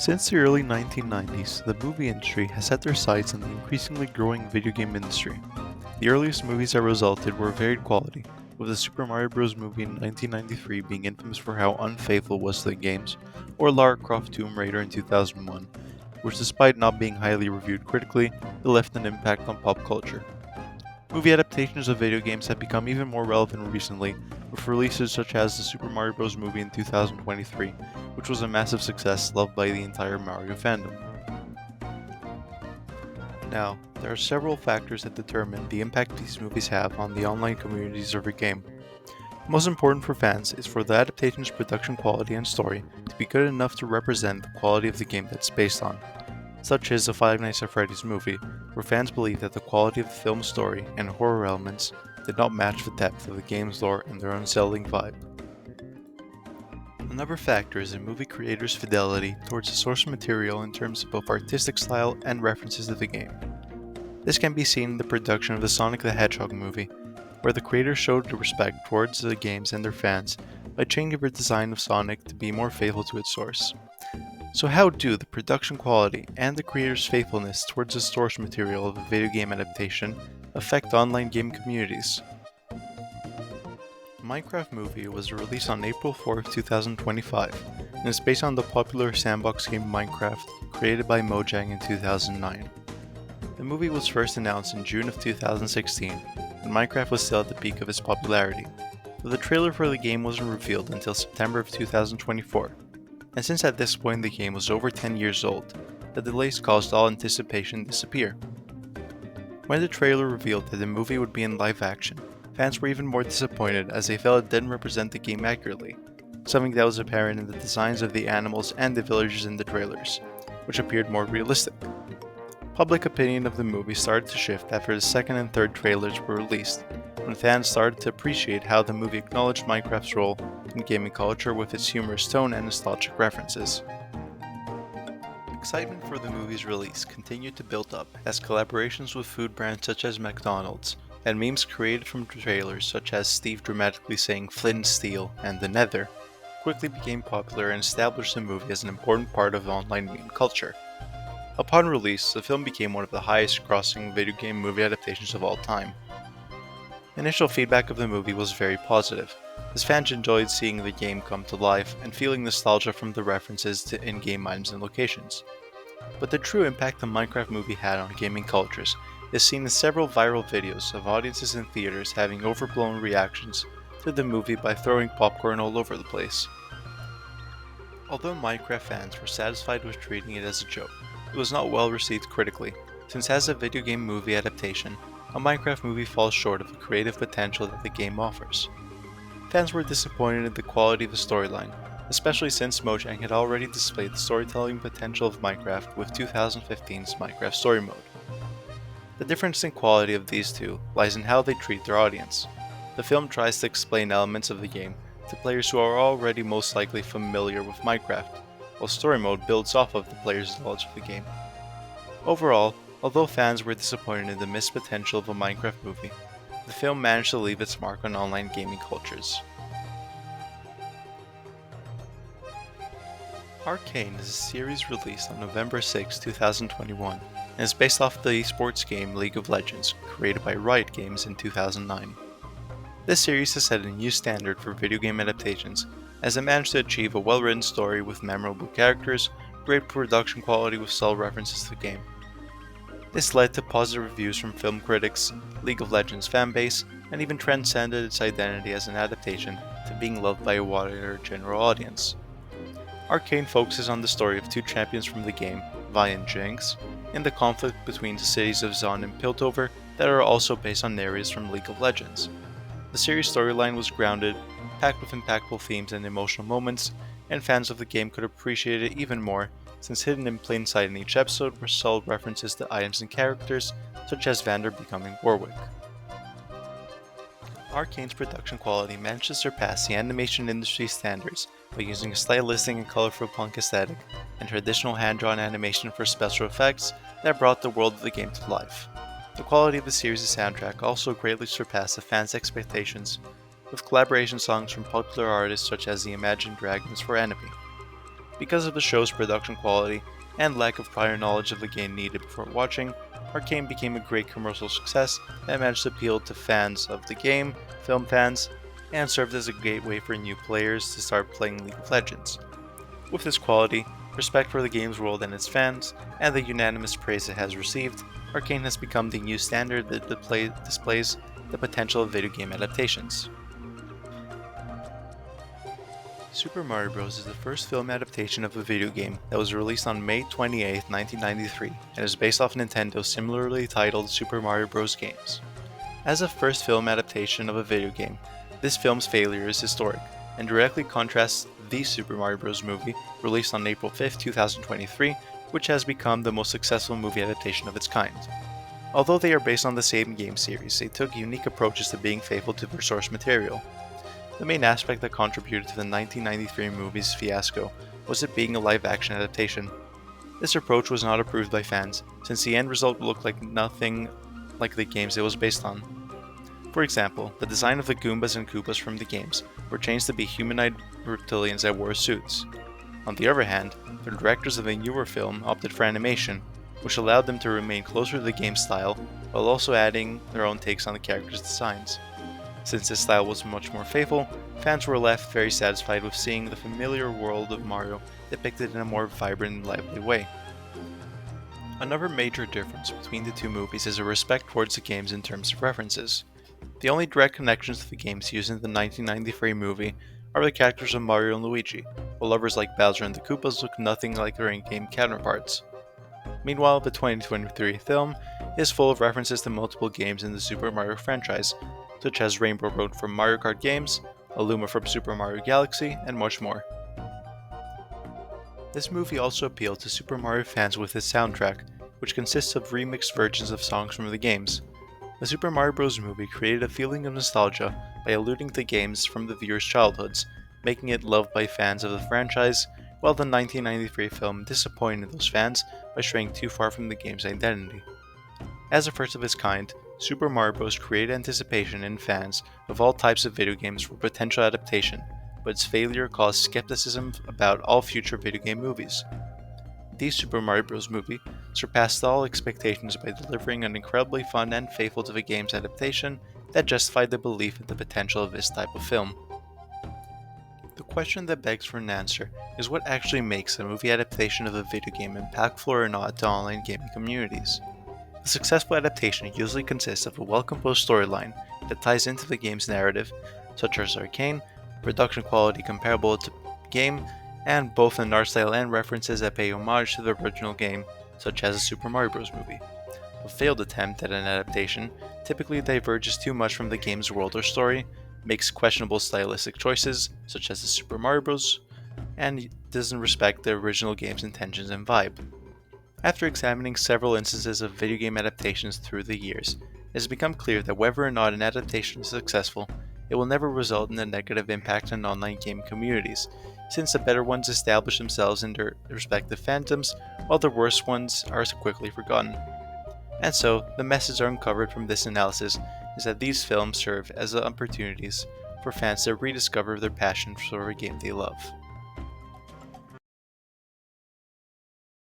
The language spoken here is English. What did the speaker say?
Since the early 1990s, the movie industry has set their sights on the increasingly growing video game industry. The earliest movies that resulted were of varied quality, with the Super Mario Bros. Movie in 1993 being infamous for how unfaithful it was to the games, or Lara Croft Tomb Raider in 2001, which despite not being highly reviewed critically, it left an impact on pop culture. Movie adaptations of video games have become even more relevant recently, with releases such as the Super Mario Bros. Movie in 2023, which was a massive success loved by the entire Mario fandom. Now, there are several factors that determine the impact these movies have on the online communities of a game. Most important for fans is for the adaptation's production quality and story to be good enough to represent the quality of the game that's based on, such as the Five Nights at Freddy's movie, where fans believe that the quality of the film's story and horror elements did not match the depth of the game's lore and their unsettling vibe. Another factor is the movie creators' fidelity towards the source material in terms of both artistic style and references to the game. This can be seen in the production of the Sonic the Hedgehog movie, where the creators showed the respect towards the games and their fans by changing the design of Sonic to be more faithful to its source. So how do the production quality and the creator's faithfulness towards the source material of a video game adaptation affect online game communities? The Minecraft movie was released on April 4, 2025, and is based on the popular sandbox game Minecraft, created by Mojang in 2009. The movie was first announced in June of 2016, when Minecraft was still at the peak of its popularity, but the trailer for the game wasn't revealed until September of 2024. And since at this point the game was over 10 years old, the delays caused all anticipation to disappear. When the trailer revealed that the movie would be in live action, fans were even more disappointed as they felt it didn't represent the game accurately, something that was apparent in the designs of the animals and the villagers in the trailers, which appeared more realistic. Public opinion of the movie started to shift after the second and third trailers were released, when fans started to appreciate how the movie acknowledged Minecraft's role in gaming culture with its humorous tone and nostalgic references. Excitement for the movie's release continued to build up as collaborations with food brands such as McDonald's and memes created from trailers such as Steve dramatically saying Flint and Steel and the Nether quickly became popular and established the movie as an important part of online meme culture. Upon release, the film became one of the highest grossing video game movie adaptations of all time. Initial feedback of the movie was very positive, as fans enjoyed seeing the game come to life and feeling nostalgia from the references to in-game items and locations. But the true impact the Minecraft movie had on gaming cultures is seen in several viral videos of audiences in theaters having overblown reactions to the movie by throwing popcorn all over the place. Although Minecraft fans were satisfied with treating it as a joke, it was not well received critically, since as a video game movie adaptation, a Minecraft movie falls short of the creative potential that the game offers. Fans were disappointed in the quality of the storyline, especially since Mojang had already displayed the storytelling potential of Minecraft with 2015's Minecraft Story Mode. The difference in quality of these two lies in how they treat their audience. The film tries to explain elements of the game to players who are already most likely familiar with Minecraft, while Story Mode builds off of the player's knowledge of the game. Overall, although fans were disappointed in the missed potential of a Minecraft movie, the film managed to leave its mark on online gaming cultures. Arcane is a series released on November 6, 2021, and is based off the esports game League of Legends, created by Riot Games in 2009. This series has set a new standard for video game adaptations, as it managed to achieve a well-written story with memorable characters, great production quality with subtle references to the game. This led to positive reviews from film critics, League of Legends fanbase, and even transcended its identity as an adaptation to being loved by a wider general audience. Arcane focuses on the story of two champions from the game, Vi and Jinx, and the conflict between the cities of Zaun and Piltover that are also based on areas from League of Legends. The series' storyline was grounded, packed with impactful themes and emotional moments, and fans of the game could appreciate it even more since hidden in plain sight in each episode were subtle references to items and characters, such as Vander becoming Warwick. Arcane's production quality managed to surpass the animation industry standards by using a stylistic and colorful punk aesthetic and traditional hand-drawn animation for special effects that brought the world of the game to life. The quality of the series' soundtrack also greatly surpassed the fans' expectations, with collaboration songs from popular artists such as the Imagine Dragons for Enemy. Because of the show's production quality and lack of prior knowledge of the game needed before watching, Arcane became a great commercial success that managed to appeal to fans of the game, film fans, and served as a gateway for new players to start playing League of Legends. With this quality, respect for the game's world and its fans, and the unanimous praise it has received, Arcane has become the new standard that displays the potential of video game adaptations. Super Mario Bros. Is the first film adaptation of a video game that was released on May 28, 1993, and is based off Nintendo's similarly titled Super Mario Bros. Games. As a first film adaptation of a video game, this film's failure is historic, and directly contrasts the Super Mario Bros. Movie, released on April 5, 2023, which has become the most successful movie adaptation of its kind. Although they are based on the same game series, they took unique approaches to being faithful to their source material. The main aspect that contributed to the 1993 movie's fiasco was it being a live-action adaptation. This approach was not approved by fans, since the end result looked like nothing like the games it was based on. For example, the design of the Goombas and Koopas from the games were changed to be humanoid reptilians that wore suits. On the other hand, the directors of the newer film opted for animation, which allowed them to remain closer to the game style while also adding their own takes on the characters' designs. Since this style was much more faithful, fans were left very satisfied with seeing the familiar world of Mario depicted in a more vibrant and lively way. Another major difference between the two movies is a respect towards the games in terms of references. The only direct connections to the games used in the 1993 movie are the characters of Mario and Luigi, while others like Bowser and the Koopas look nothing like their in-game counterparts. Meanwhile, the 2023 film is full of references to multiple games in the Super Mario franchise, such as Rainbow Road from Mario Kart games, Aluma from Super Mario Galaxy, and much more. This movie also appealed to Super Mario fans with its soundtrack, which consists of remixed versions of songs from the games. The Super Mario Bros. Movie created a feeling of nostalgia by alluding to games from the viewers' childhoods, making it loved by fans of the franchise, while the 1993 film disappointed those fans by straying too far from the game's identity. As a first of its kind, Super Mario Bros. Created anticipation in fans of all types of video games for potential adaptation, but its failure caused skepticism about all future video game movies. The Super Mario Bros. Movie surpassed all expectations by delivering an incredibly fun and faithful to the game's adaptation that justified the belief in the potential of this type of film. The question that begs for an answer is what actually makes a movie adaptation of a video game impactful or not to online gaming communities. A successful adaptation usually consists of a well-composed storyline that ties into the game's narrative, such as Arcane, production quality comparable to the game, and both an art style and references that pay homage to the original game, such as the Super Mario Bros. Movie. A failed attempt at an adaptation typically diverges too much from the game's world or story, makes questionable stylistic choices, such as the Super Mario Bros., and doesn't respect the original game's intentions and vibe. After examining several instances of video game adaptations through the years, it has become clear that whether or not an adaptation is successful, it will never result in a negative impact on online gaming communities, since the better ones establish themselves in their respective fandoms, while the worst ones are quickly forgotten. And so, the message uncovered from this analysis is that these films serve as opportunities for fans to rediscover their passion for a game they love.